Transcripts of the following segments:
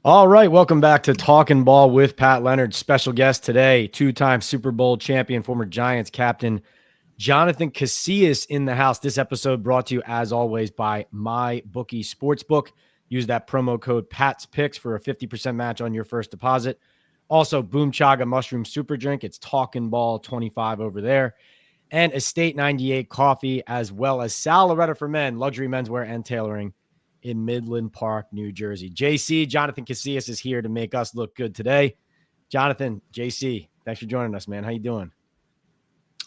All right, welcome back to Talking Ball with Pat Leonard. Special guest today, two-time Super Bowl champion, former Giants captain, Jonathan Casillas in the house. This episode brought to you, as always, by MyBookie Sportsbook. Use that promo code PATSPICKS for a 50% match on your first deposit. Also, Boom Chaga Mushroom Super Drink. It's Talking Ball 25 over there. And Estate 98 Coffee, as well as Sal Loretta for Men, luxury menswear and tailoring in Midland Park, New Jersey. JC, Jonathan Casillas is here to make us look good today. Jonathan, JC, thanks for joining us, man. How you doing?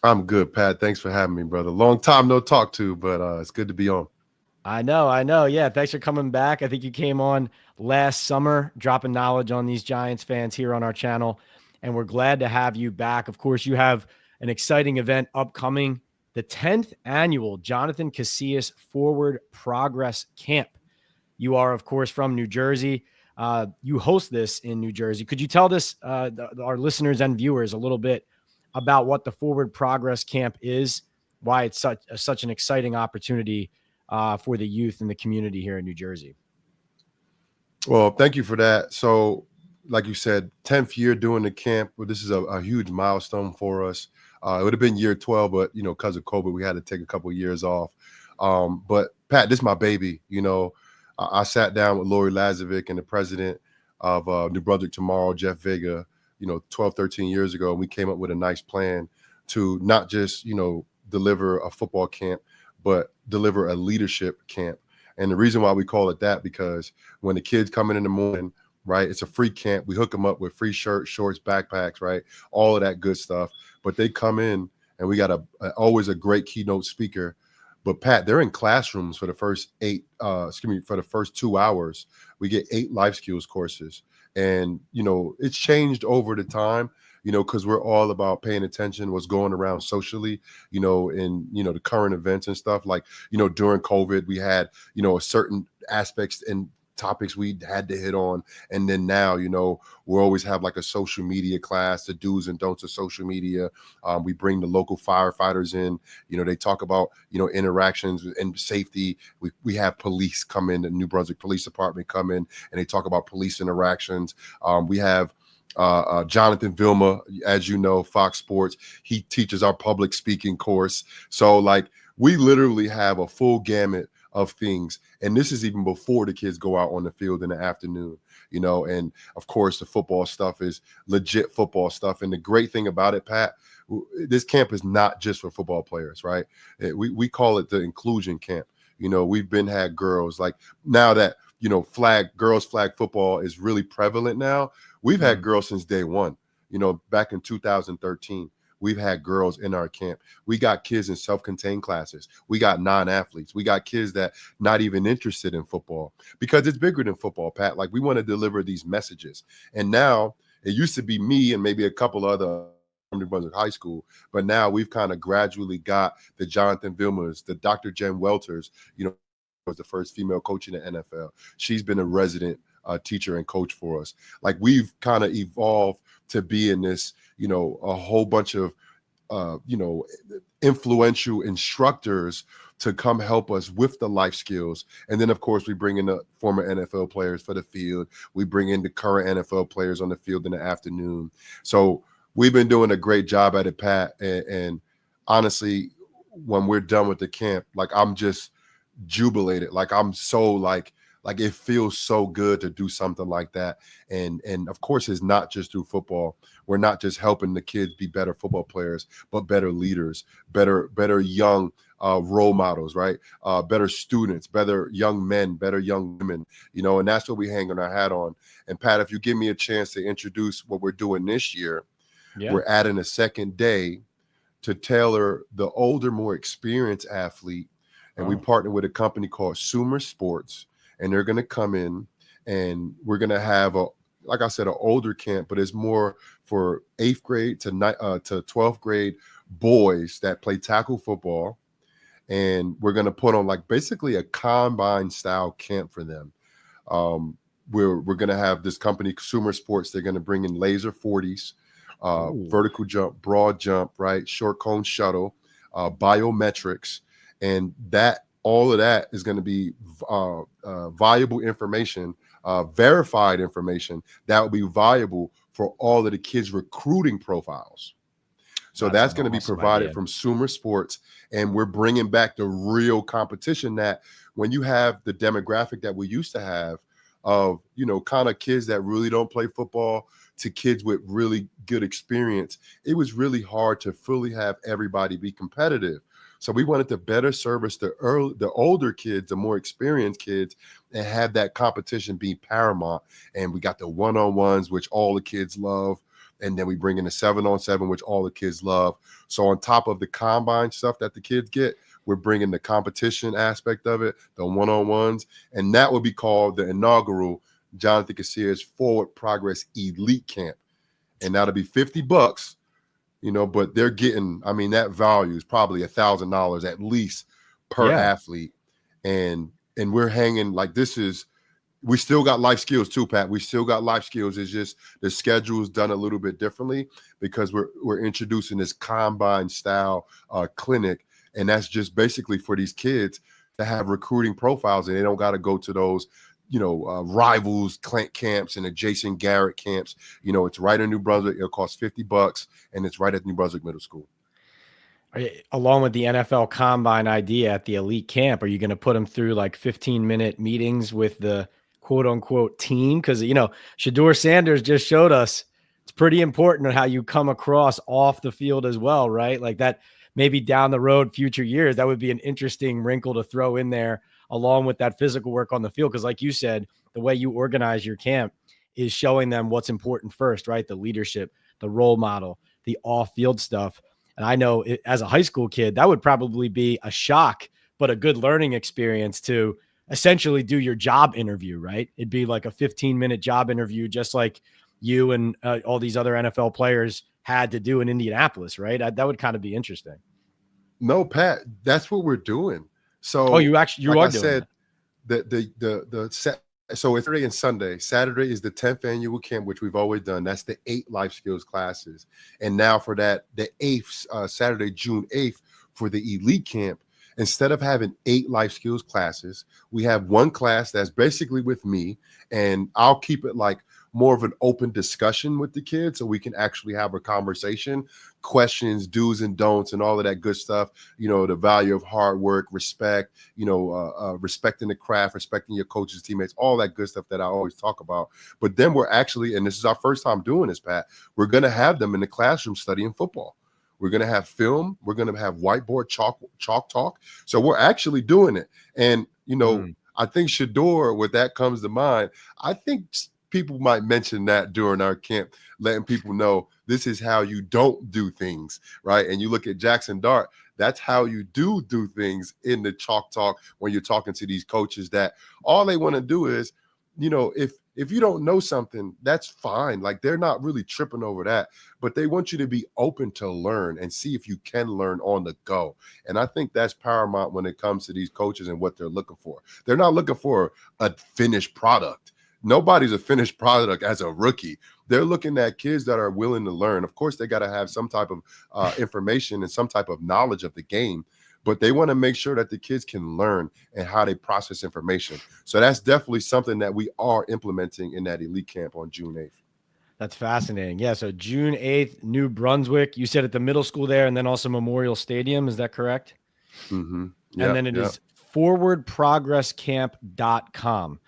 I'm good, Pat. Thanks for having me, brother. Long time no talk to, but it's good to be on. I know. Yeah, thanks for coming back. I think you came on last summer, dropping knowledge on these Giants fans here on our channel, and we're glad to have you back. Of course, you have an exciting event upcoming, the 10th annual Jonathan Casillas Forward Progress Camp. You are, of course, from New Jersey. You host this in New Jersey. Could you tell us, our listeners and viewers, a little bit about what the Forward Progress Camp is, why it's such an exciting opportunity for the youth and the community here in New Jersey? Well, thank you for that. So, like you said, 10th year doing the camp. Well, this is a huge milestone for us. It would have been year 12, but, because of COVID, we had to take a couple of years off. But, Pat, this is my baby. I sat down with Lori Lazovic and the president of New Brunswick Tomorrow, Jeff Vega, 12, 13 years ago. And we came up with a nice plan to not just, deliver a football camp, but deliver a leadership camp. And the reason why we call it that, because when the kids come in the morning, right, it's a free camp. We hook them up with free shirts, shorts, backpacks, right, all of that good stuff. But they come in and we got always a great keynote speaker. But Pat, they're in classrooms for the first for the first 2 hours. We get 8 life skills courses. And, it's changed over the time, because we're all about paying attention what's going around socially, in, the current events and stuff. Like, during COVID, we had, a certain aspects and topics we had to hit on. And then now, we always have like a social media class, the do's and don'ts of social media. We bring the local firefighters in, they talk about, interactions and safety. We have police come in, the New Brunswick Police Department come in, and they talk about police interactions. We have Jonathan Vilma, as you know, Fox Sports. He teaches our public speaking course. So like we literally have a full gamut of things. And this is even before the kids go out on the field in the afternoon, and of course the football stuff is legit football stuff. And the great thing about it, Pat, this camp is not just for football players, right? We call it the inclusion camp. We've had girls like now that, girls flag football is really prevalent now. We've had girls since day one, back in 2013. We've had girls in our camp. We got kids in self-contained classes. We got non-athletes. We got kids that not even interested in football, because it's bigger than football, Pat. Like we want to deliver these messages. And now it used to be me and maybe a couple other from New Brunswick High School, but now we've kind of gradually got the Jonathan Vilmers, the Dr. Jen Welters, was the first female coach in the NFL. She's been a resident teacher and coach for us. Like we've kind of evolved to be in this, a whole bunch of, influential instructors to come help us with the life skills. And then, of course, we bring in the former NFL players for the field. We bring in the current NFL players on the field in the afternoon. So we've been doing a great job at it, Pat. And honestly, when we're done with the camp, like I'm just jubilated. Like I'm so like it feels so good to do something like that. And of course, it's not just through football. We're not just helping the kids be better football players, but better leaders, better young role models, right? Better students, better young men, better young women, and that's what we hang on our hat on. And Pat, if you give me a chance to introduce what we're doing this year, we're adding a second day to tailor the older, more experienced athlete. And we partner with a company called Sumer Sports. And they're going to come in and we're going to have like I said, an older camp, but it's more for 8th grade to 12th grade boys that play tackle football. And we're going to put on like basically a combine style camp for them. We're going to have this company, Consumer Sports. They're going to bring in laser 40s, vertical jump, broad jump, right? Short cone shuttle, biometrics. And that all of that is going to be valuable information, verified information that will be valuable for all of the kids' recruiting profiles. So that's going to be provided from Sumer Sports, and we're bringing back the real competition that when you have the demographic that we used to have of, kind of kids that really don't play football to kids with really good experience, it was really hard to fully have everybody be competitive. So we wanted to better service the older kids, the more experienced kids, and have that competition be paramount. And we got the one-on-ones, which all the kids love. And then we bring in the 7-on-7, which all the kids love. So on top of the combine stuff that the kids get, we're bringing the competition aspect of it, the one-on-ones, and that will be called the inaugural Jonathan Casillas Forward Progress Elite Camp. And that'll be $50, but they're getting, that value is probably $1,000 at least per athlete. And we're hanging like we still got life skills too, Pat. We still got life skills. It's just the schedule is done a little bit differently because we're introducing this combine style clinic. And that's just basically for these kids to have recruiting profiles, and they don't got to go to those, rivals camps and adjacent Garrett camps. It's right in New Brunswick. It'll cost $50, and it's right at New Brunswick Middle School. Along with the NFL Combine idea at the elite camp, are you going to put them through like 15-minute meetings with the quote unquote team? Because, Shedeur Sanders just showed us it's pretty important how you come across off the field as well, right? Like that maybe down the road, future years, that would be an interesting wrinkle to throw in there along with that physical work on the field. Because like you said, the way you organize your camp is showing them what's important first, right? The leadership, the role model, the off-field stuff. And I know as a high school kid, that would probably be a shock, but a good learning experience to essentially do your job interview, right? It'd be like a 15-minute job interview, just like you and all these other NFL players had to do in Indianapolis, right? That would kind of be interesting. No, Pat, that's what we're doing. So, you are doing said, that. So it's Saturday and Sunday. Saturday is the 10th annual camp, which we've always done. That's the 8 life skills classes. And now for that, the 8th, Saturday, June 8th, for the elite camp, instead of having 8 life skills classes, we have one class that's basically with me, and I'll keep it like more of an open discussion with the kids so we can actually have a conversation, questions, do's and don'ts, and all of that good stuff. The value of hard work, respect, respecting the craft, respecting your coaches, teammates, all that good stuff that I always talk about. But then we're actually, and this is our first time doing this, Pat, we're going to have them in the classroom studying football. We're going to have film. We're going to have whiteboard chalk talk. So we're actually doing it. And, I think Shedeur, with that comes to mind, I think people might mention that during our camp, letting people know this is how you don't do things, right? And you look at Jackson Dart, that's how you do things in the chalk talk when you're talking to these coaches that all they want to do is, if you don't know something, that's fine. Like they're not really tripping over that, but they want you to be open to learn and see if you can learn on the go. And I think that's paramount when it comes to these coaches and what they're looking for. They're not looking for a finished product. Nobody's a finished product as a rookie. They're looking at kids that are willing to learn. Of course, they got to have some type of information and some type of knowledge of the game, but they want to make sure that the kids can learn and how they process information. So that's definitely something that we are implementing in that elite camp on June 8th. That's fascinating. Yeah, so June 8th, New Brunswick. You said at the middle school there, and then also Memorial Stadium. Is that correct? Mm-hmm. And then it is forwardprogresscamp.com.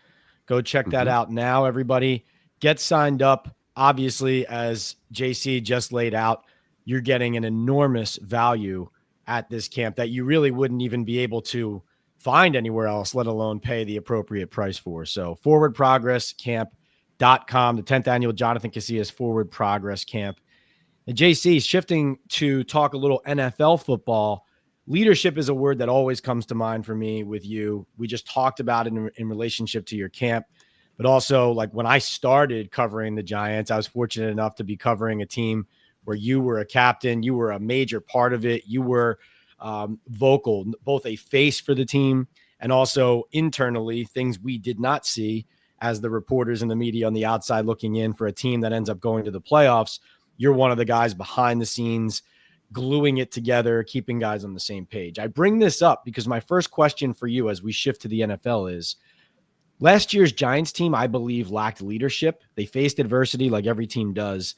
Go check that out now, everybody. Get signed up. Obviously, as JC just laid out, you're getting an enormous value at this camp that you really wouldn't even be able to find anywhere else, let alone pay the appropriate price for. So forwardprogresscamp.com, the 10th annual Jonathan Casillas Forward Progress Camp. And JC, shifting to talk a little NFL football, leadership is a word that always comes to mind for me with you. We just talked about it in relationship to your camp, but also like when I started covering the Giants, I was fortunate enough to be covering a team where you were a captain, you were a major part of it. You were vocal, both a face for the team and also internally things we did not see as the reporters and the media on the outside looking in for a team that ends up going to the playoffs. You're one of the guys behind the scenes gluing it together, keeping guys on the same page. I bring this up because my first question for you as we shift to the NFL is, last year's Giants team, I believe, lacked leadership. They faced adversity like every team does.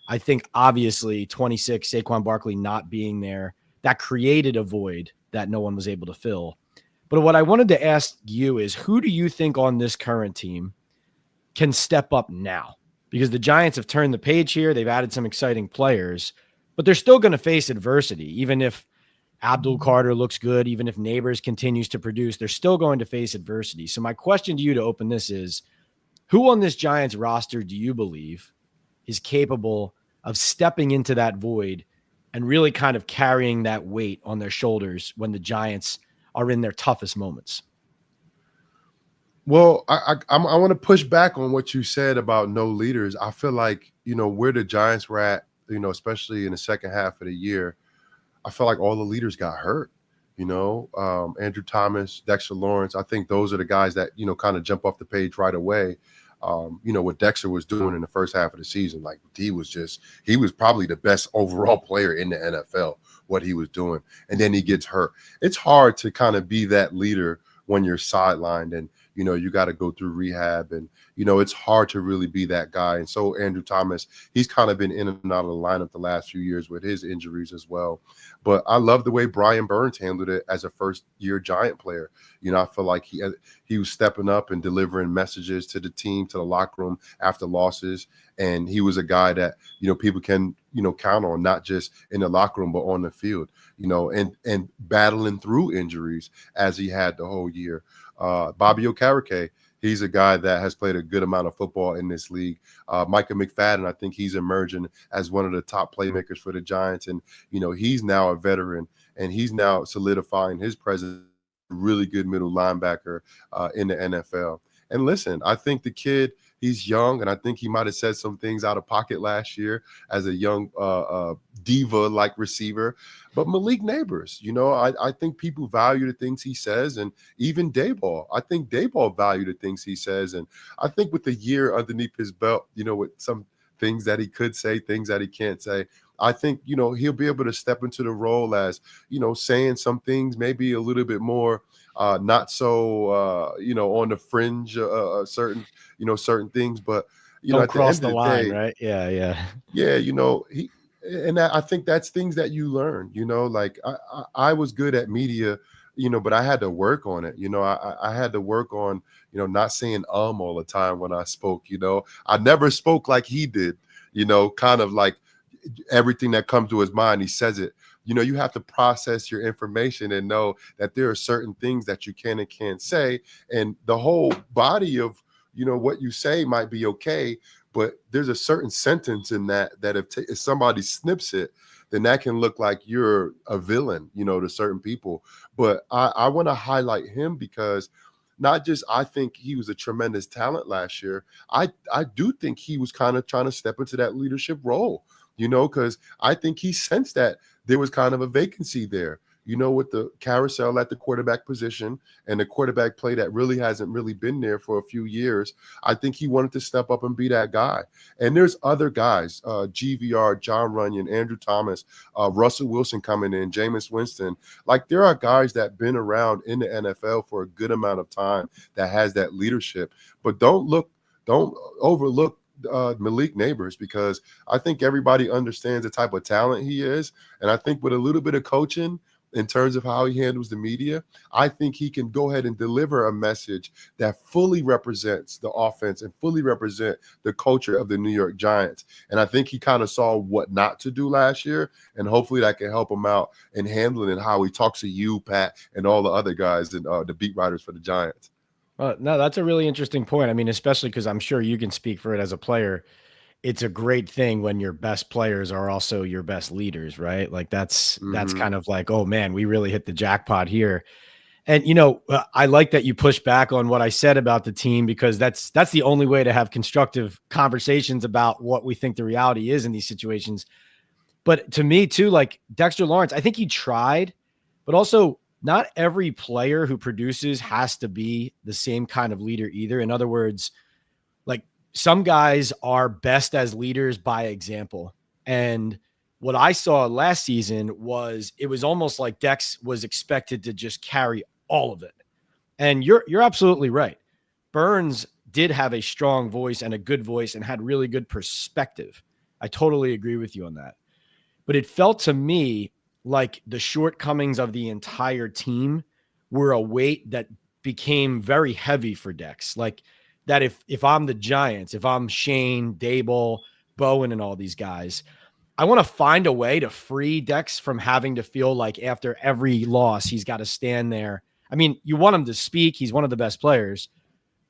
I think obviously 26, Saquon Barkley not being there, that created a void that no one was able to fill. But what I wanted to ask you is, who do you think on this current team can step up now? Because the Giants have turned the page here. They've added some exciting players, but they're still going to face adversity. Even if Abdul Carter looks good, even if Nabers continues to produce, they're still going to face adversity. So my question to you to open this is, who on this Giants roster do you believe is capable of stepping into that void and really kind of carrying that weight on their shoulders when the Giants are in their toughest moments? Well, I want to push back on what you said about no leaders. I feel like, where the Giants were at, especially in the second half of the year, I feel like all the leaders got hurt. Andrew Thomas, Dexter Lawrence. I think those are the guys that, kind of jump off the page right away. What Dexter was doing in the first half of the season, like he was probably the best overall player in the NFL, what he was doing. And then he gets hurt. It's hard to kind of be that leader when you're sidelined and, you got to go through rehab and, it's hard to really be that guy. And so Andrew Thomas, he's kind of been in and out of the lineup the last few years with his injuries as well. But I love the way Brian Burns handled it as a first-year Giant player. I feel like he was stepping up and delivering messages to the team, to the locker room after losses. And he was a guy that, people can, count on, not just in the locker room, but on the field, and battling through injuries as he had the whole year. Bobby Okereke, he's a guy that has played a good amount of football in this league. Micah McFadden, I think he's emerging as one of the top playmakers for the Giants. And, he's now a veteran, and he's now solidifying his presence, really good middle linebacker in the NFL. And listen, I think the kid, he's young, and I think he might have said some things out of pocket last year as a young diva-like receiver. But Malik Nabers, I think people value the things he says, and even Dayball. I think Dayball value the things he says, and I think with the year underneath his belt, with some things that he could say, things that he can't say, I think, he'll be able to step into the role as, saying some things maybe a little bit more not so, on the fringe, certain things, but, Don't at the cross end the of the line, day, right? Yeah. yeah, I think that's things that you learn, like I was good at media, but I had to work on it. I had to work on, not saying all the time when I spoke, I never spoke like he did, kind of like everything that comes to his mind, he says it. You have to process your information and know that there are certain things that you can and can't say. And the whole body of, what you say might be okay, but there's a certain sentence in that if somebody snips it, then that can look like you're a villain, to certain people. But I want to highlight him because not just I think he was a tremendous talent last year. I do think he was kind of trying to step into that leadership role, because I think he sensed that there was kind of a vacancy there, with the carousel at the quarterback position and the quarterback play that really hasn't really been there for a few years. I think he wanted to step up and be that guy. And there's other guys, GVR, John Runyon, Andrew Thomas, Russell Wilson coming in, Jameis Winston. Like there are guys that been around in the NFL for a good amount of time that has that leadership. But don't overlook Malik Nabers, because I think everybody understands the type of talent he is. And I think with a little bit of coaching in terms of how he handles the media, I think he can go ahead and deliver a message that fully represents the offense and fully represent the culture of the New York Giants. And I think he kind of saw what not to do last year, and hopefully that can help him out in handling and how he talks to you, Pat, and all the other guys and the beat writers for the Giants. No, that's a really interesting point. I mean, especially because I'm sure you can speak for it as a player. It's a great thing when your best players are also your best leaders, right? Like that's Mm-hmm. kind of like, oh man, we really hit the jackpot here. And I like that you push back on what I said about the team, because that's the only way to have constructive conversations about what we think the reality is in these situations. But to me too, like Dexter Lawrence, I think he tried, but also not every player who produces has to be the same kind of leader either. In other words, like some guys are best as leaders by example. And What I saw last season was it was almost like Dex was expected to just carry all of it. And you're absolutely right. Burns did have a strong voice and a good voice and had really good perspective. I totally agree with you on that. But it felt to me like the shortcomings of the entire team were a weight that became very heavy for Dex. Like that if I'm the Giants, if I'm Shane, Dable, Bowen, and all these guys, I want to find a way to free Dex from having to feel like after every loss, he's got to stand there. I mean, you want him to speak. He's one of the best players,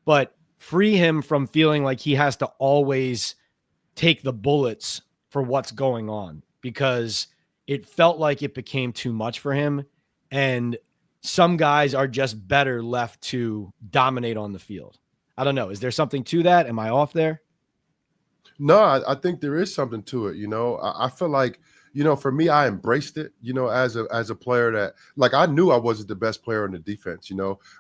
but free him from feeling like he has to always take the bullets for what's going on, because it felt like it became too much for him. And some guys are just better left to dominate on the field. I don't know. Is there something to that? Am I off there? No, I think there is something to it. I feel like, for me, I embraced it, as a player that, like, I knew I wasn't the best player on the defense,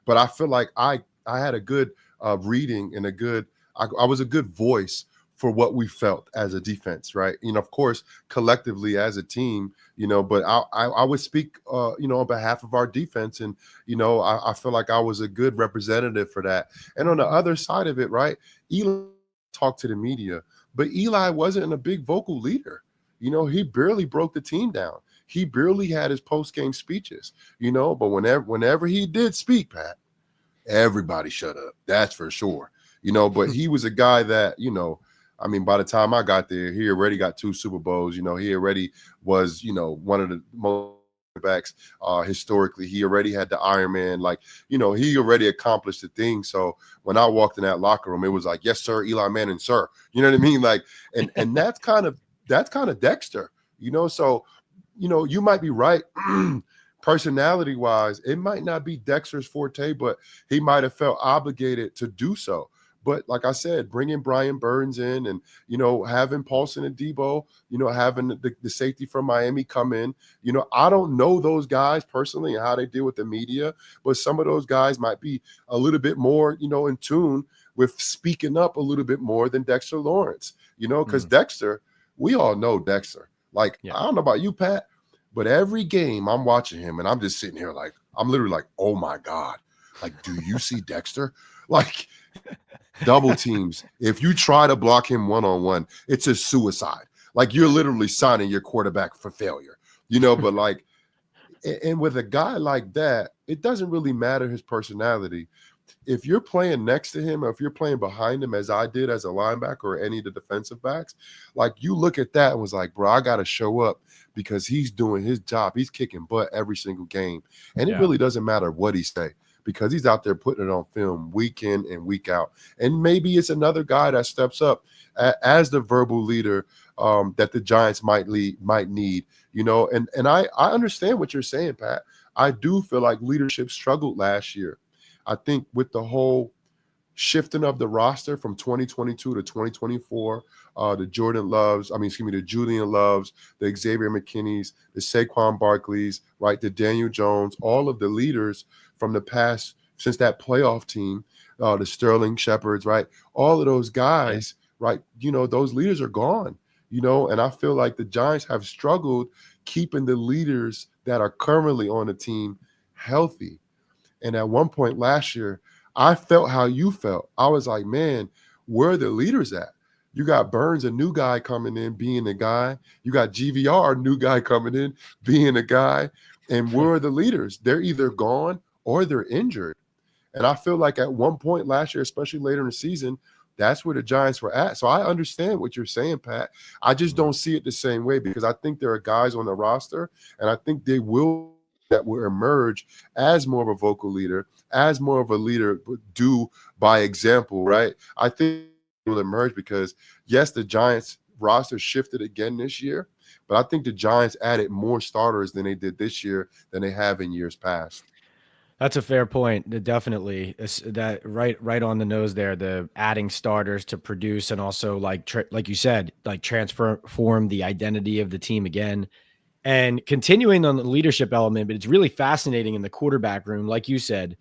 but I feel like I had a good reading and I was a good voice for what we felt as a defense, right? Of course, collectively as a team, but I would speak, on behalf of our defense. And, I feel like I was a good representative for that. And on the other side of it, right, Eli talked to the media, but Eli wasn't a big vocal leader. He barely broke the team down. He barely had his post-game speeches, but whenever he did speak, Pat, everybody shut up. That's for sure. But he was a guy that, I mean, by the time I got there, he already got 2 Super Bowls. He already was, one of the most backs historically. He already had the Iron Man. Like, he already accomplished the thing. So when I walked in that locker room, it was like, yes, sir, Eli Manning, sir. You know what I mean? Like, and that's kind of Dexter, So, you might be right. Personality wise, it might not be Dexter's forte, but he might have felt obligated to do so. But like I said, bringing Brian Burns in and, having Paulson and Debo, having the safety from Miami come in, I don't know those guys personally and how they deal with the media, but some of those guys might be a little bit more, in tune with speaking up a little bit more than Dexter Lawrence, because Dexter, we all know Dexter. Like, yeah. I don't know about you, Pat, but every game I'm watching him and I'm just sitting here like, I'm literally like, oh my God, like, do you see Dexter? Like, double teams. If you try to block him one-on-one, it's a suicide. Like, you're literally signing your quarterback for failure, but like, and with a guy like that, it doesn't really matter his personality. If you're playing next to him or if you're playing behind him, as I did as a linebacker or any of the defensive backs, like, you look at that and was like, bro, I got to show up because he's doing his job. He's kicking butt every single game. And it really doesn't matter what he say, because he's out there putting it on film week in and week out. And maybe it's another guy that steps up as the verbal leader that the Giants might need, and I understand what you're saying, Pat. I do feel like leadership struggled last year. I think with the whole shifting of the roster from 2022 to 2024, the Julian Loves, the Xavier McKinney's, the Saquon Barkley's, right, the Daniel Jones, all of the leaders from the past since that playoff team, the Sterling Shepherds, right, all of those guys, right, those leaders are gone, and I feel like the Giants have struggled keeping the leaders that are currently on the team healthy. And at one point last year, I felt how you felt. I was like, man, where are the leaders at? You got Burns, a new guy coming in, being a guy. You got GVR, a new guy coming in, being a guy. And where are the leaders? They're either gone or they're injured. And I feel like at one point last year, especially later in the season, that's where the Giants were at. So I understand what you're saying, Pat. I just don't see it the same way, because I think there are guys on the roster, and I think they will emerge as more of a vocal leader, as more of a leader do by example, right? I think it will emerge because, yes, the Giants roster shifted again this year, but I think the Giants added more starters than they did this year than they have in years past. That's a fair point. Definitely, that right on the nose there. The adding starters to produce, and also like you said, like transform the identity of the team again. And continuing on the leadership element, but it's really fascinating in the quarterback room, like you said,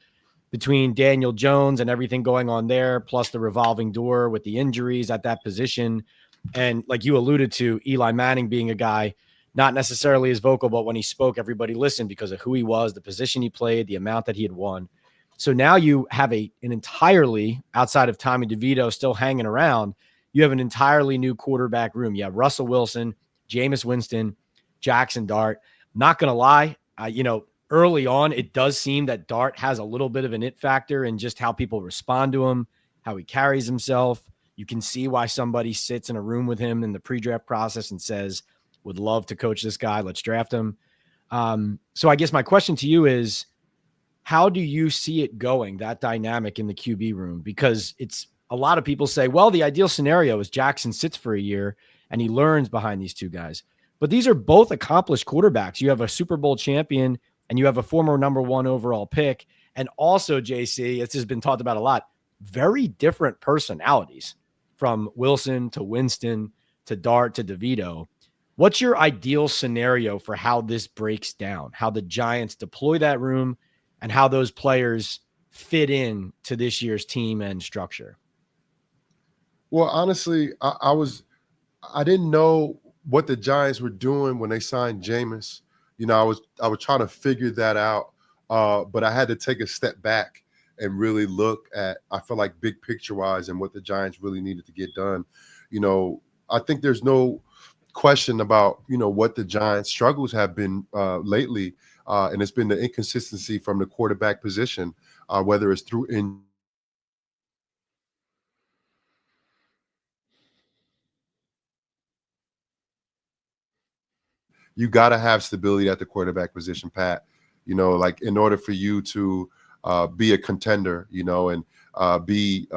between Daniel Jones and everything going on there, plus the revolving door with the injuries at that position. And like you alluded to, Eli Manning being a guy not necessarily as vocal, but when he spoke, everybody listened because of who he was, the position he played, the amount that he had won. So now you have an entirely, outside of Tommy DeVito still hanging around, you have an entirely new quarterback room. You have Russell Wilson, Jameis Winston, Jackson Dart. Not going to lie, early on, it does seem that Dart has a little bit of an it factor in just how people respond to him, how he carries himself. You can see why somebody sits in a room with him in the pre-draft process and says, would love to coach this guy. Let's draft him. So I guess my question to you is, how do you see it going, that dynamic in the QB room? Because it's a lot of people say, well, the ideal scenario is Jackson sits for a year and he learns behind these two guys. But these are both accomplished quarterbacks. You have a Super Bowl champion and you have a former number 1 overall pick. And also, JC, this has been talked about a lot, very different personalities from Wilson to Winston to Dart to DeVito. What's your ideal scenario for how this breaks down, how the Giants deploy that room and how those players fit in to this year's team and structure? Well, honestly, I didn't know what the Giants were doing when they signed Jameis. I was trying to figure that out, but I had to take a step back and really look at, I feel like, big picture wise and what the Giants really needed to get done. I think there's no question about what the Giants' struggles have been lately, and it's been the inconsistency from the quarterback position, whether it's through you got to have stability at the quarterback position, Pat. Like, in order for you to be a contender, and be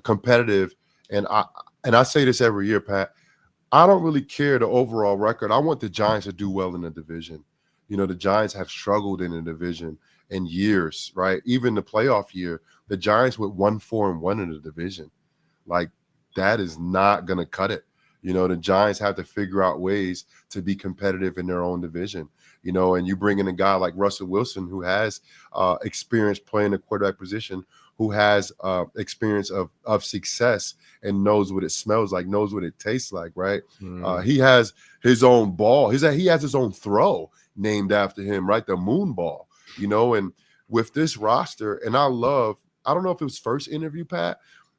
competitive. And I say this every year, Pat. I don't really care the overall record. I want the Giants to do well in the division. The Giants have struggled in the division in years, right? Even the playoff year, the Giants went 1-4-1 in the division. Like, that is not going to cut it. The Giants have to figure out ways to be competitive in their own division, and you bring in a guy like Russell Wilson, who has experience playing the quarterback position, who has experience of success and knows what it smells like, knows what it tastes like, right? He has his own ball. He has his own throw named after him, right? The moon ball, and with this roster, and I don't know if it was first interview, Pat,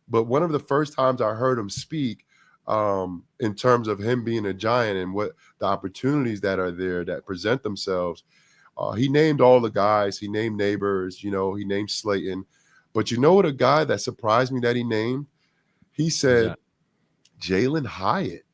but one of the first times I heard him speak, in terms of him being a Giant and what the opportunities that are there that present themselves, he named all the guys. He named Nabers, he named Slayton. But you know what, a guy that surprised me that he named? He said Jalen Hyatt.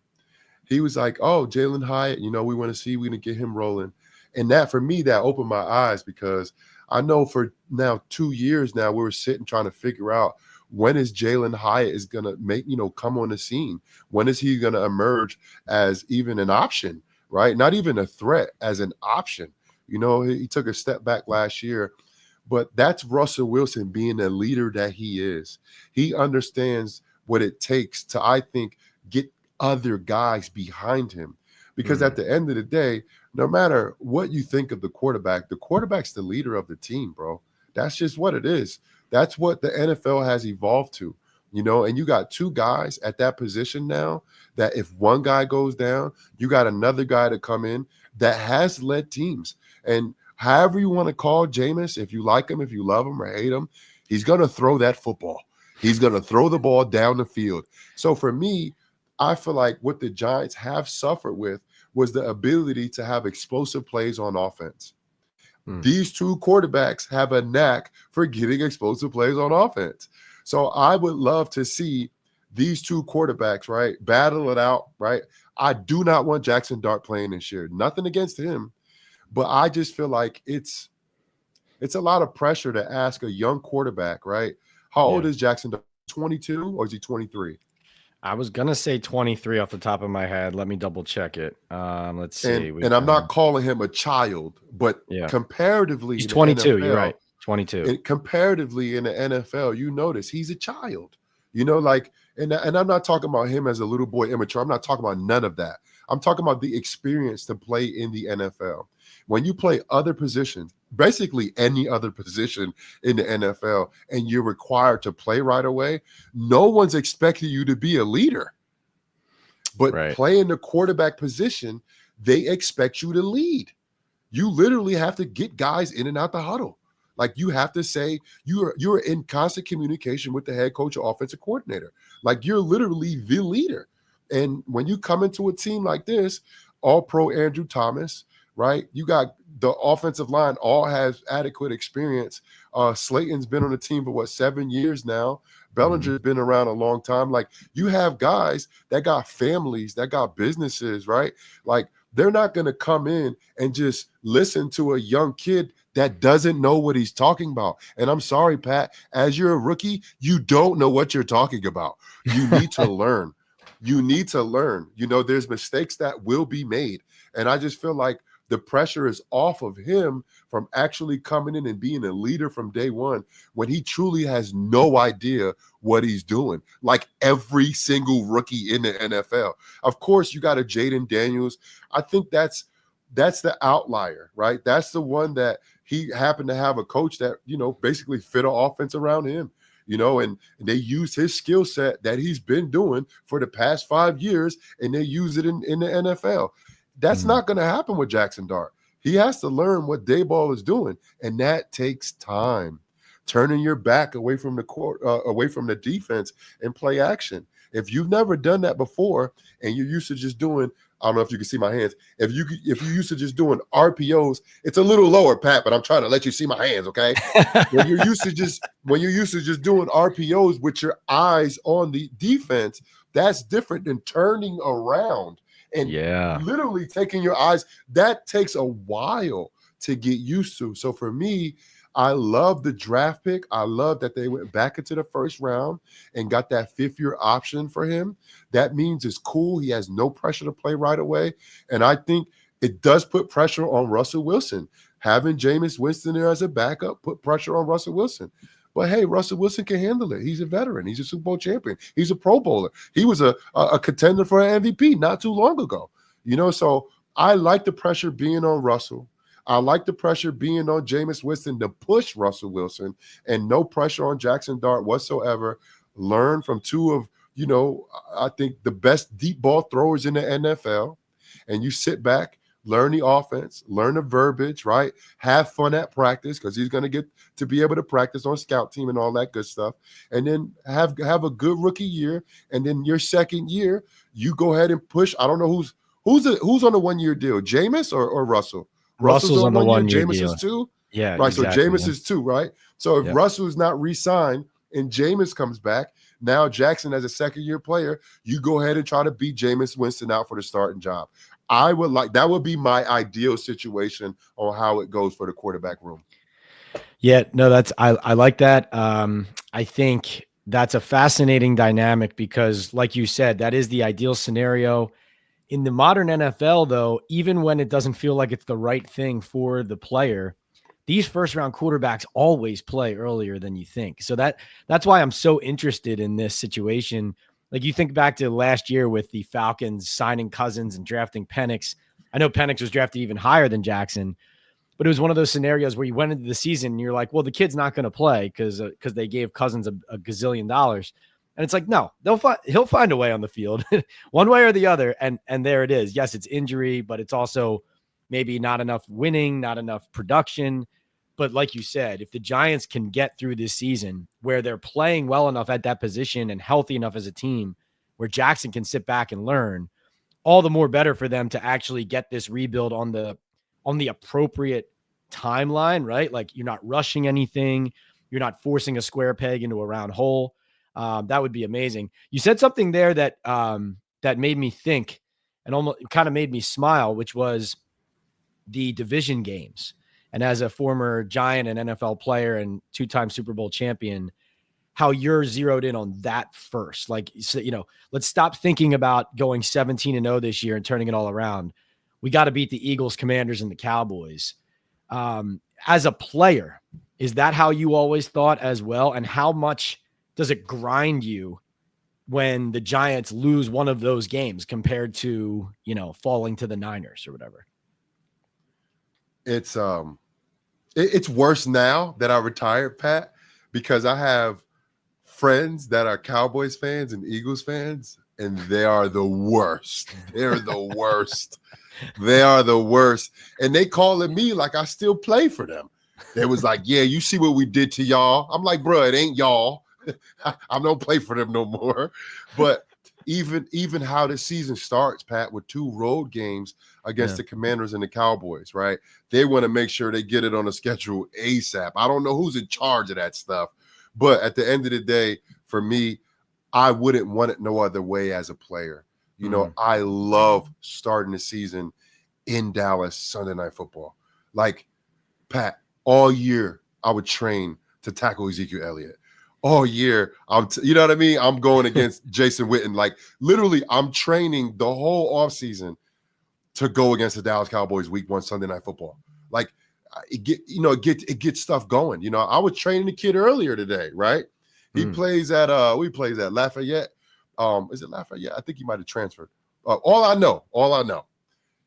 He was like, oh, Jalen Hyatt, we want to see, we're going to get him rolling. And that, for me, that opened my eyes, because I know for now 2 years now, we were sitting trying to figure out, when is Jalen Hyatt is going to come on the scene? When is he going to emerge as even an option, right? Not even a threat, as an option. He took a step back last year, but that's Russell Wilson being the leader that he is. He understands what it takes to, I think, get other guys behind him. Because at the end of the day, no matter what you think of the quarterback's the leader of the team, bro. That's just what it is. That's what the NFL has evolved to, and you got two guys at that position now that if one guy goes down, you got another guy to come in that has led teams. And however you want to call Jameis, if you like him, if you love him or hate him, he's going to throw that football. He's going to throw the ball down the field. So for me, I feel like what the Giants have suffered with was the ability to have explosive plays on offense. These two quarterbacks have a knack for getting explosive plays on offense. So I would love to see these two quarterbacks, right, battle it out, right? I do not want Jackson Dart playing this year. Nothing against him, but I just feel like it's a lot of pressure to ask a young quarterback, right? How old is Jackson Dart? 22 or is he 23? I was going to say 23 off the top of my head. Let me double check it. Let's see. And I'm not calling him a child, but comparatively, he's 22. NFL, you're right. 22. Comparatively in the NFL, you notice he's a child. And I'm not talking about him as a little boy immature. I'm not talking about none of that. I'm talking about the experience to play in the NFL. When you play other positions, basically any other position in the NFL, and you're required to play right away, no one's expecting you to be a leader. But playing the quarterback position, they expect you to lead. You literally have to get guys in and out the huddle. Like, you have to say you're in constant communication with the head coach or offensive coordinator. Like, you're literally the leader. And when you come into a team like this, all pro Andrew Thomas, right? You got the offensive line all has adequate experience. Slayton's been on the team for 7 years now. Bellinger's been around a long time. Like, you have guys that got families, that got businesses, right? Like, they're not going to come in and just listen to a young kid that doesn't know what he's talking about. And I'm sorry, Pat, as you're a rookie, you don't know what you're talking about. You need to learn. You need to learn. There's mistakes that will be made. And I just feel like the pressure is off of him from actually coming in and being a leader from day one when he truly has no idea what he's doing, like every single rookie in the NFL. Of course, you got a Jaden Daniels. I think that's the outlier, right? That's the one that he happened to have a coach that, basically fit an offense around him. And they use his skill set that he's been doing for the past 5 years, and they use it in the NFL. That's not going to happen with Jackson Dart. He has to learn what Daboll is doing, and that takes time. Turning your back away from the court, away from the defense, and play action. If you've never done that before, and you're used to just doing, I don't know if you can see my hands. If you're used to just doing RPOs, it's a little lower, Pat, but I'm trying to let you see my hands, okay? When you're used to just doing RPOs with your eyes on the defense, that's different than turning around and literally taking your eyes. That takes a while to get used to. So for me, I love the draft pick. I love that they went back into the first round and got that 5th-year option for him. That means it's cool. He has no pressure to play right away. And I think it does put pressure on Russell Wilson. Having Jameis Winston there as a backup put pressure on Russell Wilson. But hey, Russell Wilson can handle it. He's a veteran. He's a Super Bowl champion. He's a Pro Bowler. He was a contender for an MVP not too long ago. So I like the pressure being on Russell. I like the pressure being on Jameis Winston to push Russell Wilson, and no pressure on Jackson Dart whatsoever. Learn from 2 of, I think the best deep ball throwers in the NFL, and you sit back, learn the offense, learn the verbiage, right? Have fun at practice, because he's going to get to be able to practice on scout team and all that good stuff. And then have a good rookie year. And then your second year, you go ahead and push. I don't know who's on a 1-year deal, Jameis or Russell? Russell's on the 1-year Jameis deal. is 2? Yeah, right. Exactly, so Jameis is 2, right? So if Russell's not re-signed and Jameis comes back, now Jackson as a second-year player, you go ahead and try to beat Jameis Winston out for the starting job. That would be my ideal situation on how it goes for the quarterback room. Yeah, no, I like that. I think that's a fascinating dynamic because, like you said, that is the ideal scenario. In the modern NFL, though, even when it doesn't feel like it's the right thing for the player, these first-round quarterbacks always play earlier than you think. So that's why I'm so interested in this situation. Like, you think back to last year with the Falcons signing Cousins and drafting Penix. I know Penix was drafted even higher than Jackson, but it was one of those scenarios where you went into the season and you're like, well, the kid's not going to play because they gave Cousins a gazillion dollars. And it's like, no, he'll find a way on the field one way or the other. And there it is. Yes, it's injury, but it's also maybe not enough winning, not enough production. But like you said, if the Giants can get through this season where they're playing well enough at that position and healthy enough as a team where Jackson can sit back and learn, all the more better for them to actually get this rebuild on the appropriate timeline, right? Like, you're not rushing anything. You're not forcing a square peg into a round hole. That would be amazing. You said something there that made me think and almost kind of made me smile, which was the division games. And as a former Giant and NFL player and 2-time Super Bowl champion, how you're zeroed in on that first. Like, so, let's stop thinking about going 17-0 this year and turning it all around. We got to beat the Eagles, Commanders, and the Cowboys. As a player, is that how you always thought as well? And how much does it grind you when the Giants lose one of those games compared to, falling to the Niners or whatever? It's worse now that I retired, Pat, because I have friends that are Cowboys fans and Eagles fans, and they are the worst. They're the worst. They are the worst. And they calling me like I still play for them. They was like, yeah, you see what we did to y'all. I'm like, bro, it ain't y'all. I don't play for them no more. But even how the season starts, Pat, with 2 road games against the Commanders and the Cowboys, right? They want to make sure they get it on the schedule ASAP. I don't know who's in charge of that stuff. But at the end of the day, for me, I wouldn't want it no other way as a player. You know, I love starting the season in Dallas Sunday Night Football. Like, Pat, all year I would train to tackle Ezekiel Elliott. All year, you know what I mean? I'm going against Jason Witten. Like, literally, I'm training the whole offseason to go against the Dallas Cowboys Week 1 Sunday Night Football. Like, it gets stuff going. You know, I was training the kid earlier today, right? He plays at Lafayette. Is it Lafayette? I think he might have transferred. All I know,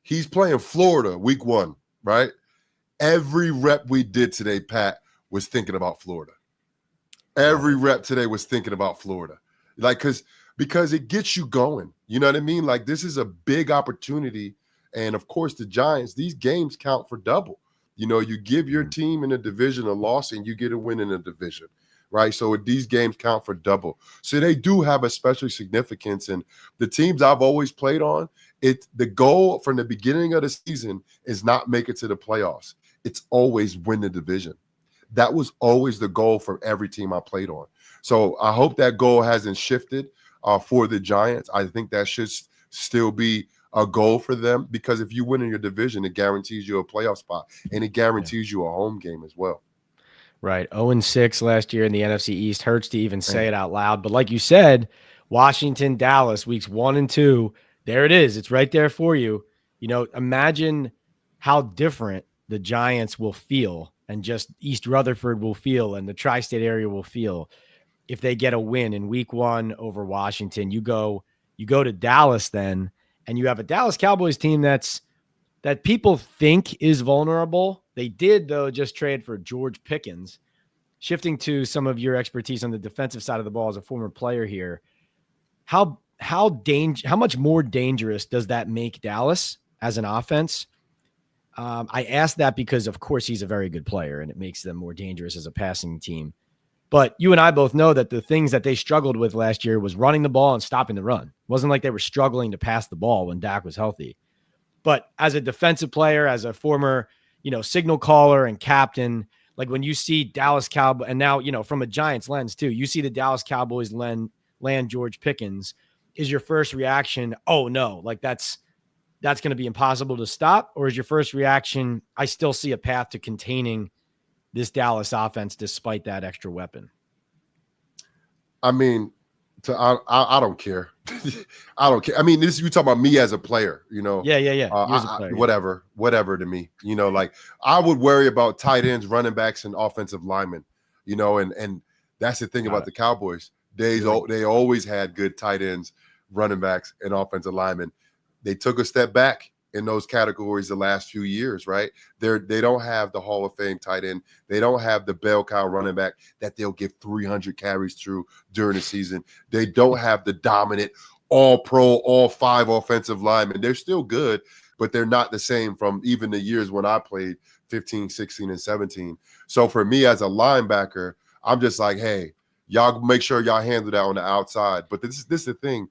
he's playing Florida Week 1, right? Every rep we did today, Pat, was thinking about Florida. Every rep today was thinking about Florida. Like, because it gets you going. You know what I mean? Like, this is a big opportunity. And of course, the Giants, these games count for double. You know, you give your team in a division a loss and you get a win in a division, right? So these games count for double. So they do have a special significance. And the teams I've always played on, the goal from the beginning of the season is not make it to the playoffs. It's always win the division. That was always the goal for every team I played on. So I hope that goal hasn't shifted for the Giants. I think that should still be a goal for them, because if you win in your division, it guarantees you a playoff spot and it guarantees you a home game as well. Right. 0-6 last year in the NFC East. Hurts to even say it out loud. But like you said, Washington, Dallas, weeks 1 and 2, there it is. It's right there for you. You know, imagine how different the Giants will feel, and just East Rutherford will feel, and the tri-state area will feel if they get a win in week 1 over Washington. You go to Dallas then, and you have a Dallas Cowboys team that people think is vulnerable. They did, though, just trade for George Pickens. Shifting to some of your expertise on the defensive side of the ball as a former player here, how much more dangerous does that make Dallas as an offense? I asked that because, of course, he's a very good player, and it makes them more dangerous as a passing team. But you and I both know that the things that they struggled with last year was running the ball and stopping the run. It wasn't like they were struggling to pass the ball when Dak was healthy. But as a defensive player, as a former, signal caller and captain, like when you see Dallas Cowboys, and now, from a Giants lens too, you see the Dallas Cowboys land George Pickens, is your first reaction, oh no, like that's going to be impossible to stop? Or is your first reaction, I still see a path to containing this Dallas offense despite that extra weapon? I mean, I don't care. I don't care. I mean, you talk about me as a player, Yeah. As a player, whatever to me, like I would worry about tight ends, running backs, and offensive linemen, and that's the thing about the Cowboys. They always had good tight ends, running backs, and offensive linemen. They took a step back in those categories the last few years, right? They don't have the Hall of Fame tight end. They don't have the bell cow running back that they'll give 300 carries through during the season. They don't have the dominant all-pro, all-5 offensive linemen. They're still good, but they're not the same from even the years when I played 15, 16, and 17. So for me as a linebacker, I'm just like, hey, y'all make sure y'all handle that on the outside. But this is the thing.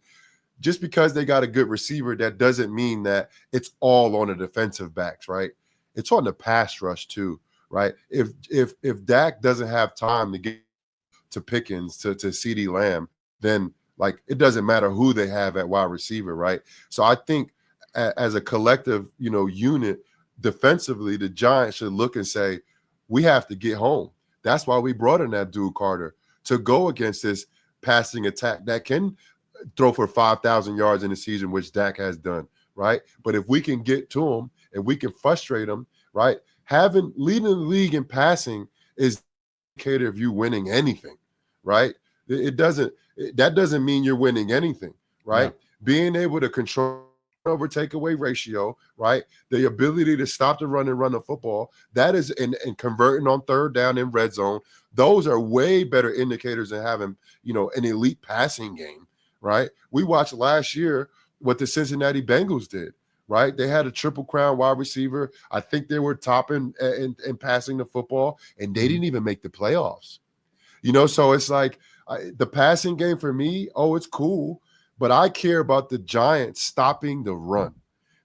Just because they got a good receiver, that doesn't mean that it's all on the defensive backs, right? It's on the pass rush too, right? If Dak doesn't have time to get to Pickens, to CeeDee Lamb, then like it doesn't matter who they have at wide receiver, right? So I think as a collective, unit defensively, the Giants should look and say, we have to get home. That's why we brought in Abdul Carter, to go against this passing attack that can throw for 5,000 yards in the season, which Dak has done, right? But if we can get to him and we can frustrate him, right? Leading the league in passing is the indicator of you winning anything, right? That doesn't mean you're winning anything, right? Yeah. Being able to control over takeaway ratio, right? The ability to stop the run and run the football, that is, and converting on third down in red zone, those are way better indicators than having, an elite passing game. Right? We watched last year what the Cincinnati Bengals did. right? They had a triple crown wide receiver. I think they were top in passing the football, and they didn't even make the playoffs. So it's like the passing game for me, it's cool, but I care about the Giants stopping the run.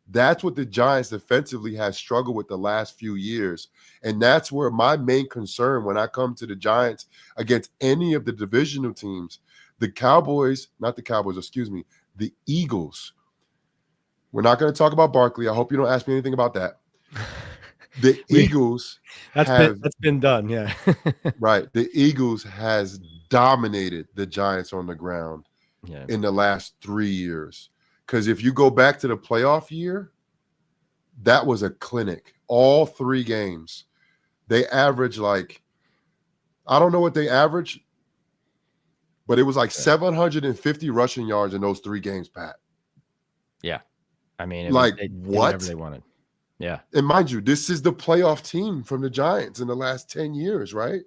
That's what the Giants defensively has struggled with the last few years. And that's where my main concern when I come to the Giants against any of the divisional teams, the Eagles. We're not going to talk about Barkley. I hope you don't ask me anything about that. The Eagles that's been done, yeah. Right. The Eagles has dominated the Giants on the ground in the last 3 years. Because if you go back to the playoff year, that was a clinic. All 3 games. They averaged I don't know what they averaged, but it was 750 rushing yards in those 3 games, Pat. Yeah. I mean, what? Whatever they wanted. Yeah. And mind you, this is the playoff team from the Giants in the last 10 years, right?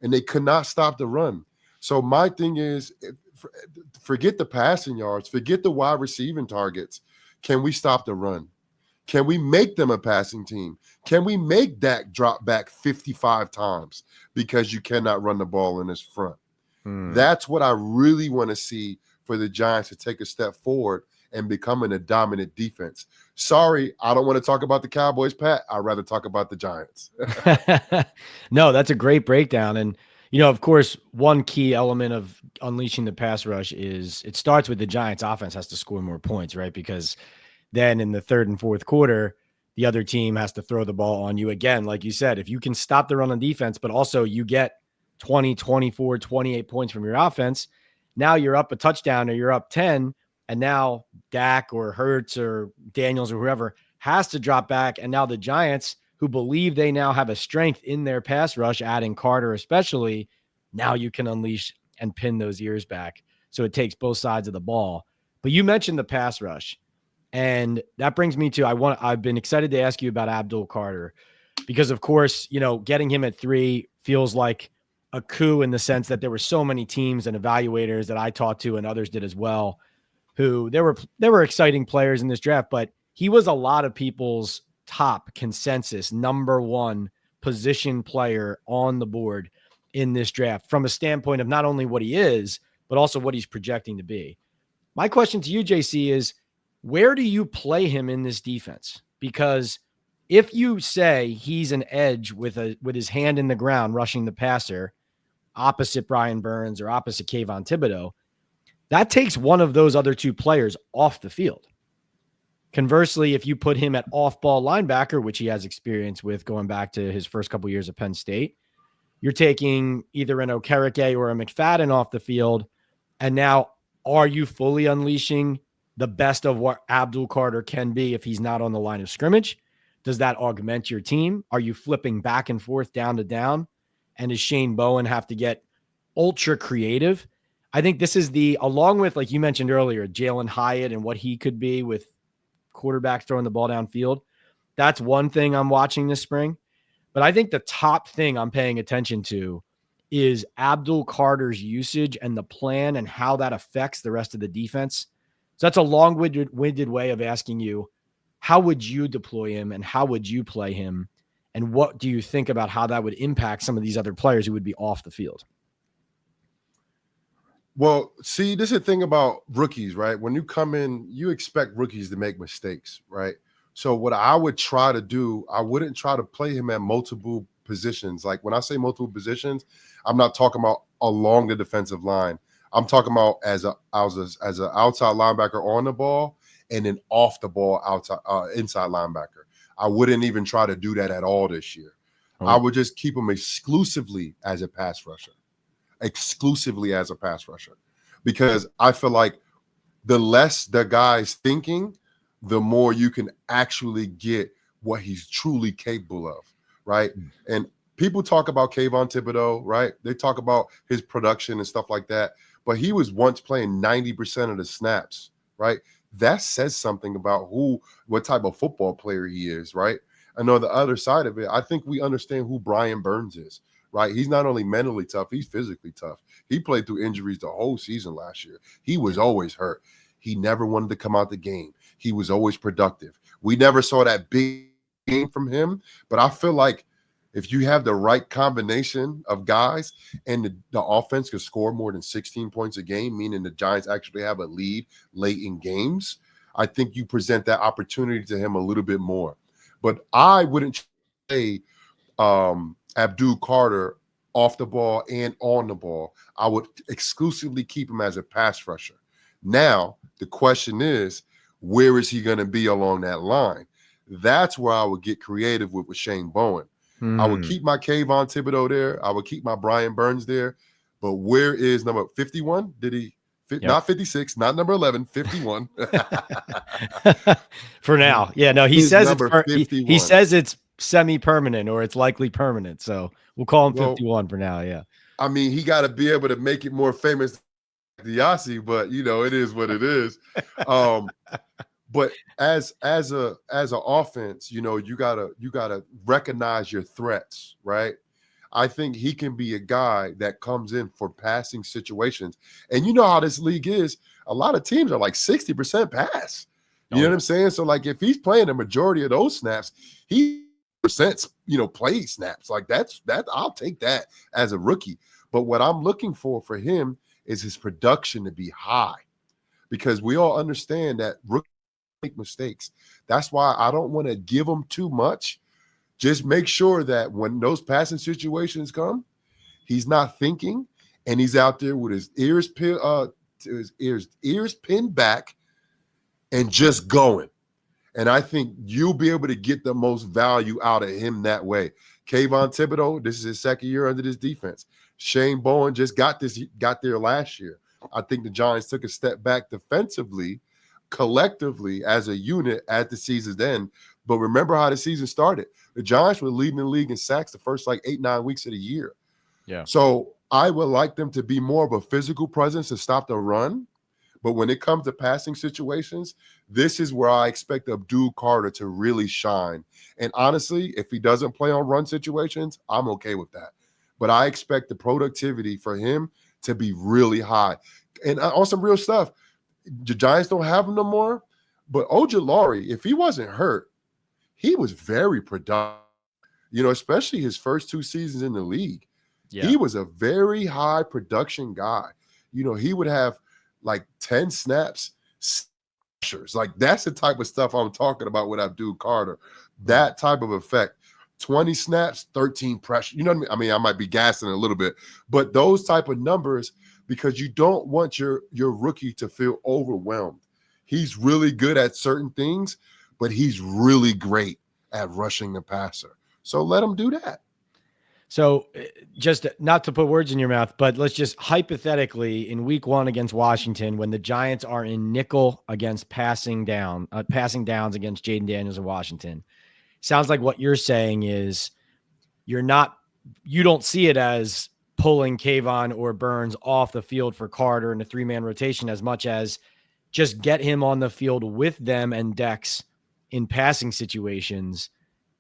And they could not stop the run. So my thing is, forget the passing yards, forget the wide receiving targets. Can we stop the run? Can we make them a passing team? Can we make Dak drop back 55 times because you cannot run the ball in his front? That's what I really want to see for the Giants to take a step forward and becoming a dominant defense. Sorry, I don't want to talk about the Cowboys, Pat. I'd rather talk about the Giants. No, that's a great breakdown. And, of course, one key element of unleashing the pass rush is it starts with the Giants offense has to score more points, right? Because then in the third and fourth quarter, the other team has to throw the ball on you again. Like you said, if you can stop the run on defense, but also you get 20, 24, 28 points from your offense, now you're up a touchdown or you're up 10. And now Dak or Hurts or Daniels or whoever has to drop back. And now the Giants, who believe they now have a strength in their pass rush, adding Carter especially, now you can unleash and pin those ears back. So it takes both sides of the ball. But you mentioned the pass rush. And that brings me to I've been excited to ask you about Abdul Carter because, of course, getting him at 3 feels like a coup in the sense that there were so many teams and evaluators that I talked to and others did as well, who there were exciting players in this draft, but he was a lot of people's top consensus number 1 position player on the board in this draft from a standpoint of not only what he is, but also what he's projecting to be. My question to you, JC, is where do you play him in this defense? Because if you say he's an edge with his hand in the ground, rushing the passer opposite Brian Burns or opposite Kayvon Thibodeau, that takes one of those other 2 players off the field. Conversely, if you put him at off-ball linebacker, which he has experience with going back to his first couple years at Penn State, you're taking either an Okereke or a McFadden off the field. And now, are you fully unleashing the best of what Abdul Carter can be if he's not on the line of scrimmage? Does that augment your team? Are you flipping back and forth, down to down? And does Shane Bowen have to get ultra creative? I think this is along with, like you mentioned earlier, Jalen Hyatt and what he could be with quarterbacks throwing the ball downfield. That's one thing I'm watching this spring. But I think the top thing I'm paying attention to is Abdul Carter's usage and the plan and how that affects the rest of the defense. So that's a long-winded way of asking you, how would you deploy him and how would you play him? And what do you think about how that would impact some of these other players who would be off the field? Well, see, this is the thing about rookies, right? When you come in, you expect rookies to make mistakes, right? So what I would try to do, I wouldn't try to play him at multiple positions. Like when I say multiple positions, I'm not talking about along the defensive line. I'm talking about as an outside linebacker on the ball and then off the ball inside linebacker. I wouldn't even try to do that at all this year. Oh. I would just keep him exclusively as a pass rusher. Because I feel like the less the guy's thinking, the more you can actually get what he's truly capable of, right? And people talk about Kayvon Thibodeau, right? They talk about his production and stuff like that, but he was once playing 90% of the snaps, right? That says something about what type of football player he is, right? And on the other side of it, I think we understand who Brian Burns is, right? He's not only mentally tough, he's physically tough. He played through injuries the whole season last year. He was always hurt. He never wanted to come out the game. He was always productive. We never saw that big game from him, but I feel like if you have the right combination of guys and the offense could score more than 16 points a game, meaning the Giants actually have a lead late in games, I think you present that opportunity to him a little bit more. But I wouldn't say Abdul Carter off the ball and on the ball. I would exclusively keep him as a pass rusher. Now, the question is, where is he going to be along that line? That's where I would get creative with Shane Bowen. I would keep my Kayvon Thibodeau there. I would keep my Brian Burns there. But where is number 51? Did he not 56, not number 11, 51. For now. Yeah, no, he His says number he 51. says it's semi-permanent or it's likely permanent. So we'll call him 51 for now. Yeah. I mean, he got to be able to make it more famous than Diassi, but it is what it is. But as an offense, you gotta recognize your threats, right? I think he can be a guy that comes in for passing situations. And you know how this league is. A lot of teams are like 60% pass. You know what I'm saying? So like if he's playing the majority of those snaps, he percent play snaps. Like that I'll take that as a rookie. But what I'm looking for him is his production to be high. Because we all understand that rookies make mistakes. That's why I don't want to give him too much. Just make sure that when those passing situations come, he's not thinking and he's out there with his ears pinned back and just going. And I think you'll be able to get the most value out of him that way. Kayvon Thibodeau, this is his second year under this defense. Shane Bowen just got there last year. I think the Giants took a step back defensively, collectively as a unit at the season's end. But remember how the season started. The Giants were leading the league in sacks the first 8-9 weeks of the year. Yeah. So I would like them to be more of a physical presence to stop the run. But when it comes to passing situations, this is where I expect Abdul Carter to really shine. And honestly, if he doesn't play on run situations, I'm okay with that. But I expect the productivity for him to be really high. And on some real stuff, the Giants don't have him no more. But Ojulari, if he wasn't hurt, he was very productive, especially his first 2 seasons in the league. Yeah. He was a very high production guy. He would have 10 snaps, like that's the type of stuff I'm talking about with Abdul Carter. That type of effect. 20 snaps, 13 pressure. You know what I mean? I might be gassing a little bit, but those type of numbers, because you don't want your rookie to feel overwhelmed. He's really good at certain things, but he's really great at rushing the passer. So let him do that. So just not to put words in your mouth, but let's just hypothetically in week 1 against Washington, when the Giants are in nickel against passing downs against Jaden Daniels in Washington, sounds like what you're saying is you don't see it as pulling Kayvon or Burns off the field for Carter in a 3-man rotation as much as just get him on the field with them and Dex in passing situations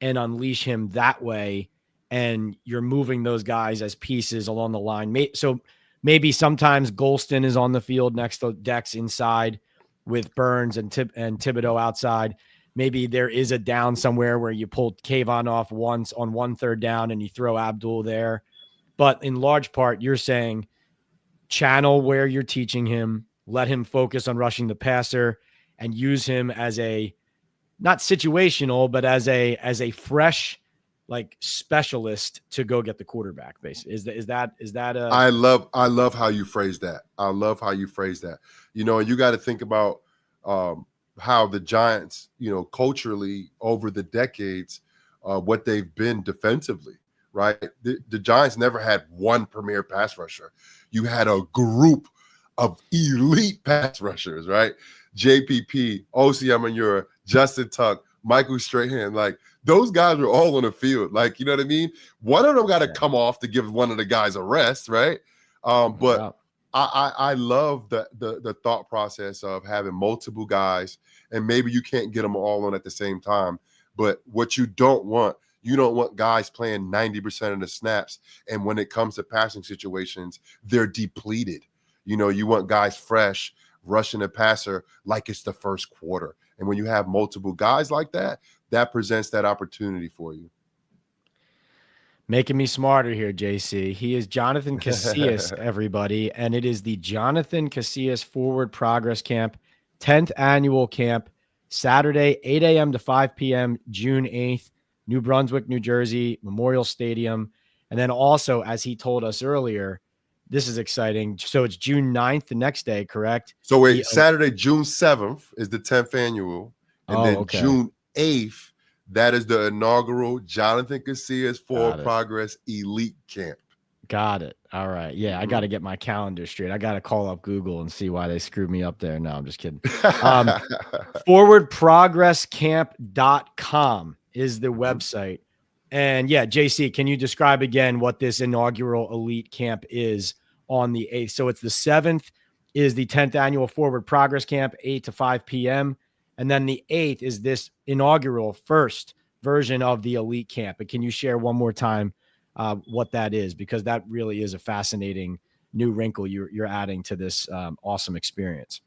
and unleash him that way. And you're moving those guys as pieces along the line. So maybe sometimes Golston is on the field next to Dex inside with Burns and Thibodeau outside. Maybe there is a down somewhere where you pull Kayvon off once on 1 3rd down and you throw Abdul there. But in large part, you're saying channel where you're teaching him, let him focus on rushing the passer and use him as not situational, but as a fresh specialist to go get the quarterback base. Is that I love how you phrase that. I love how you phrase that. You got to think about how the Giants, culturally over the decades, what they've been defensively, right? The Giants never had one premier pass rusher. You had a group of elite pass rushers, right? JPP, O.C. Amanura, Justin Tuck, Michael Strahan, those guys were all on the field. You know what I mean? One of them got to come off to give one of the guys a rest, right? But I love the thought process of having multiple guys, and maybe you can't get them all on at the same time. But what you don't want guys playing 90% of the snaps, and when it comes to passing situations, they're depleted. You want guys fresh, rushing the passer like it's the first quarter. And when you have multiple guys like that, that presents that opportunity for you. Making me smarter here, JC. He is Jonathan Casillas, everybody, and it is the Jonathan Casillas Forward Progress Camp, 10th annual camp, Saturday, 8 a.m. to 5 p.m., June 8th, New Brunswick, New Jersey, Memorial Stadium. And then also, as he told us earlier, this is exciting. So it's June 9th, the next day, correct? So wait, Saturday, June 7th is the 10th annual. And then okay. June 8th, that is the inaugural Jonathan Casillas Forward Progress Elite Camp. Got it. All right. Yeah, I got to get my calendar straight. I got to call up Google and see why they screwed me up there. No, I'm just kidding. Forwardprogresscamp.com is the website. And yeah, JC, can you describe again what this inaugural elite camp is on the 8th? So it's the 7th is the 10th annual Forward Progress Camp, 8 to 5 p.m. And then the 8th is this inaugural first version of the elite camp. But can you share one more time what that is? Because that really is a fascinating new wrinkle you're adding to this awesome experience.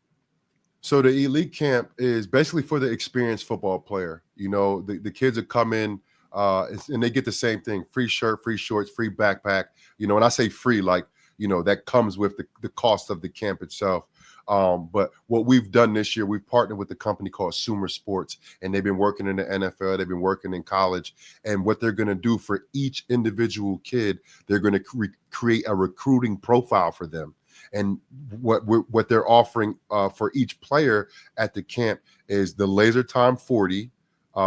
So the elite camp is basically for the experienced football player. You know, the kids that come in and they get the same thing: free shirt, free shorts, free backpack. You know, and I say free, like, you know, that comes with the cost of the camp itself. But what we've done this year, we've partnered with a company called Sumer Sports, and they've been working in the NFL, they've been working in college. And what they're going to do for each individual kid, they're going to create a recruiting profile for them. And what they're offering for each player at the camp is the laser time 40,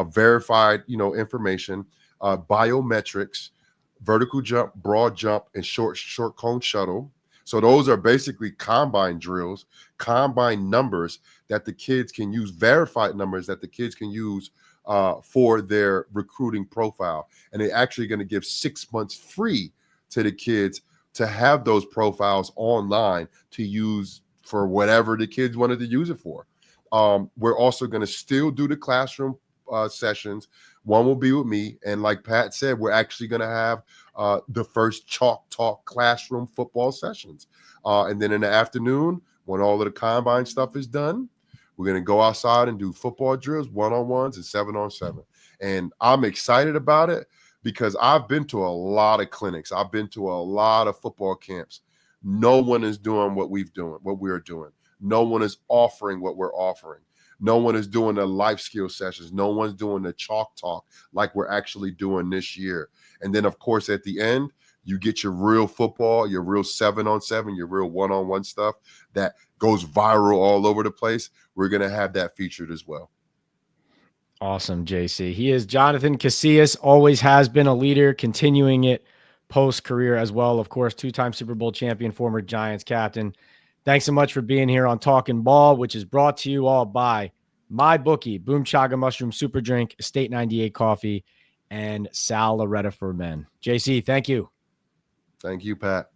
verified, you know, information, biometrics, vertical jump, broad jump, and short cone shuttle. So those are basically combine drills, combine numbers that the kids can use, verified numbers that the kids can use for their recruiting profile. And they're actually going to give 6 months free to the kids to have those profiles online to use for whatever the kids wanted to use it for. We're also going to still do the classroom sessions. One will be with me. And like Pat said, we're actually going to have the first Chalk Talk classroom football sessions. And then in the afternoon, when all of the combine stuff is done, we're going to go outside and do football drills, 1-on-1s and 7-on-7. And I'm excited about it because I've been to a lot of clinics. I've been to a lot of football camps. No one is doing what we're doing. No one is offering what we're offering. No one is doing the life skill sessions. No one's doing the chalk talk like we're actually doing this year. And then, of course, at the end, you get your real football, your real 7-on-7, your real 1-on-1 stuff that goes viral all over the place. We're going to have that featured as well. Awesome, JC. He is Jonathan Casillas, always has been a leader, continuing it post-career as well. Of course, two-time Super Bowl champion, former Giants captain. Thanks so much for being here on Talking Ball, which is brought to you all by MyBookie, Boom Chaga Mushroom Super Drink, Estate 98 Coffee, and Sal Loretta for Men. JC, thank you. Thank you, Pat.